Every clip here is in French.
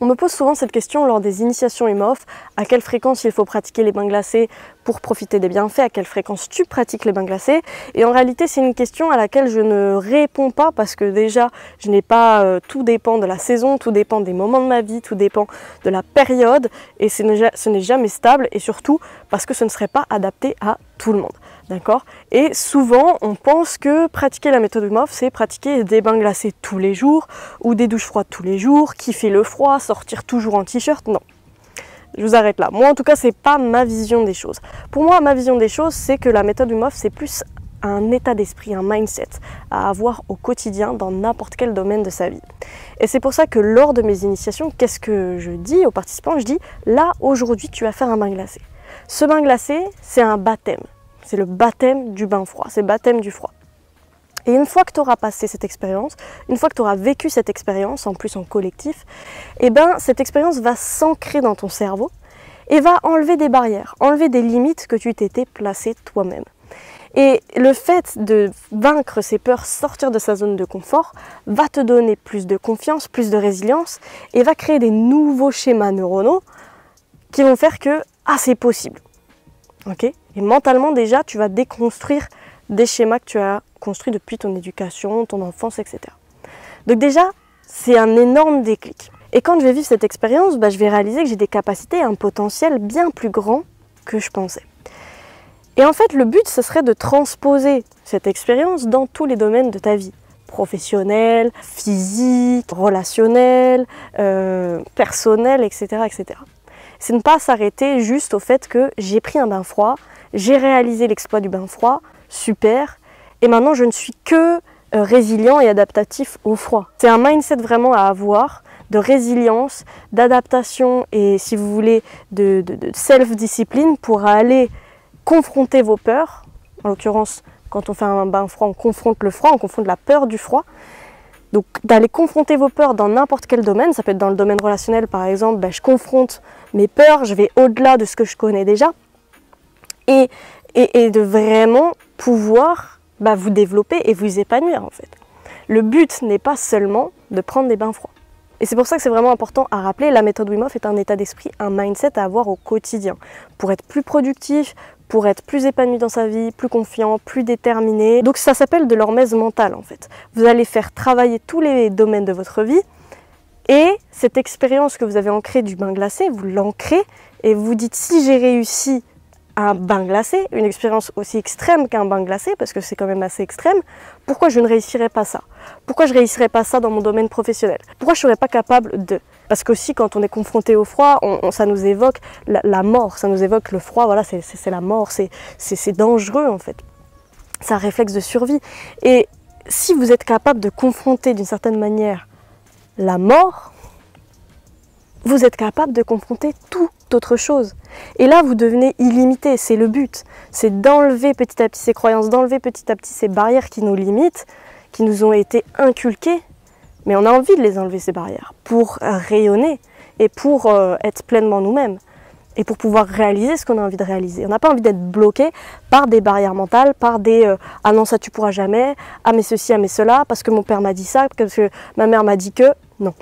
On me pose souvent cette question lors des initiations Wim Hof, à quelle fréquence il faut pratiquer les bains glacés pour profiter des bienfaits, à quelle fréquence tu pratiques les bains glacés. Et en réalité, c'est une question à laquelle je ne réponds pas parce que déjà, je n'ai pas, tout dépend de la saison, tout dépend des moments de ma vie, tout dépend de la période et ce n'est jamais stable et surtout parce que ce ne serait pas adapté à tout le monde. D'accord? Et souvent, on pense que pratiquer la méthode Wim Hof, c'est pratiquer des bains glacés tous les jours ou des douches froides tous les jours, kiffer le froid, sortir toujours en t-shirt. Non, je vous arrête là. Moi, en tout cas, c'est pas ma vision des choses. Pour moi, ma vision des choses, c'est que la méthode Wim Hof, c'est plus un état d'esprit, un mindset à avoir au quotidien dans n'importe quel domaine de sa vie. Et c'est pour ça que lors de mes initiations, qu'est-ce que je dis aux participants? Je dis, là, aujourd'hui, tu vas faire un bain glacé. Ce bain glacé, c'est un baptême. C'est le baptême du bain froid, c'est le baptême du froid. Et une fois que tu auras passé cette expérience, une fois que tu auras vécu cette expérience, en plus en collectif, eh ben, cette expérience va s'ancrer dans ton cerveau et va enlever des barrières, enlever des limites que tu t'étais placé toi-même. Et le fait de vaincre ses peurs, sortir de sa zone de confort, va te donner plus de confiance, plus de résilience et va créer des nouveaux schémas neuronaux qui vont faire que « ah, c'est possible ». Okay. Et mentalement déjà, tu vas déconstruire des schémas que tu as construits depuis ton éducation, ton enfance, etc. Donc déjà, c'est un énorme déclic. Et quand je vais vivre cette expérience, je vais réaliser que j'ai des capacités, un potentiel bien plus grand que je pensais. Et en fait, le but, ce serait de transposer cette expérience dans tous les domaines de ta vie. Professionnel, physique, relationnel, personnel, etc., etc. C'est ne pas s'arrêter juste au fait que j'ai pris un bain froid, j'ai réalisé l'exploit du bain froid, super, et maintenant je ne suis que résilient et adaptatif au froid. C'est un mindset vraiment à avoir, de résilience, d'adaptation et si vous voulez de self-discipline pour aller confronter vos peurs. En l'occurrence, quand on fait un bain froid, on confronte le froid, on confronte la peur du froid. Donc d'aller confronter vos peurs dans n'importe quel domaine, ça peut être dans le domaine relationnel par exemple, je confronte mes peurs, je vais au-delà de ce que je connais déjà et de vraiment pouvoir vous développer et vous épanouir en fait. Le but n'est pas seulement de prendre des bains froids. Et c'est pour ça que c'est vraiment important à rappeler, la méthode Wim Hof est un état d'esprit, un mindset à avoir au quotidien pour être plus productif, pour être plus épanoui dans sa vie, plus confiant, plus déterminé. Donc ça s'appelle de l'hormèse mentale en fait. Vous allez faire travailler tous les domaines de votre vie et cette expérience que vous avez ancrée du bain glacé, vous l'ancrez et vous dites si j'ai réussi un bain glacé, une expérience aussi extrême qu'un bain glacé, parce que c'est quand même assez extrême, pourquoi je ne réussirais pas ça? Pourquoi je ne réussirais pas ça dans mon domaine professionnel? Pourquoi je ne serais pas capable de? Parce qu'aussi quand on est confronté au froid, ça nous évoque la mort, ça nous évoque le froid, voilà, c'est la mort, c'est dangereux en fait. C'est un réflexe de survie. Et si vous êtes capable de confronter d'une certaine manière la mort, vous êtes capable de confronter toute autre chose. Et là, vous devenez illimité, c'est le but. C'est d'enlever petit à petit ces croyances, d'enlever petit à petit ces barrières qui nous limitent, qui nous ont été inculquées. Mais on a envie de les enlever, ces barrières, pour rayonner et pour être pleinement nous-mêmes. Et pour pouvoir réaliser ce qu'on a envie de réaliser. On n'a pas envie d'être bloqué par des barrières mentales, par des ah non, ça tu pourras jamais, ah mais ceci, ah mais cela, parce que mon père m'a dit ça, parce que ma mère m'a dit que... Non.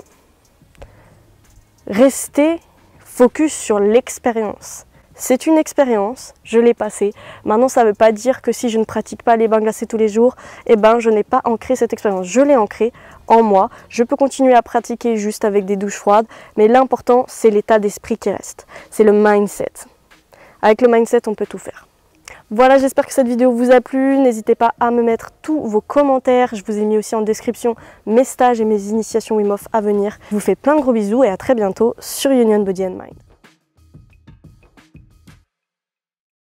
Restez focus sur l'expérience. C'est une expérience, je l'ai passée. Maintenant, ça ne veut pas dire que si je ne pratique pas les bains glacés tous les jours, je n'ai pas ancré cette expérience. Je l'ai ancrée en moi. Je peux continuer à pratiquer juste avec des douches froides, mais l'important, c'est l'état d'esprit qui reste. C'est le mindset. Avec le mindset, on peut tout faire. Voilà, j'espère que cette vidéo vous a plu. N'hésitez pas à me mettre tous vos commentaires. Je vous ai mis aussi en description mes stages et mes initiations Wim Hof à venir. Je vous fais plein de gros bisous et à très bientôt sur Union Body and Mind.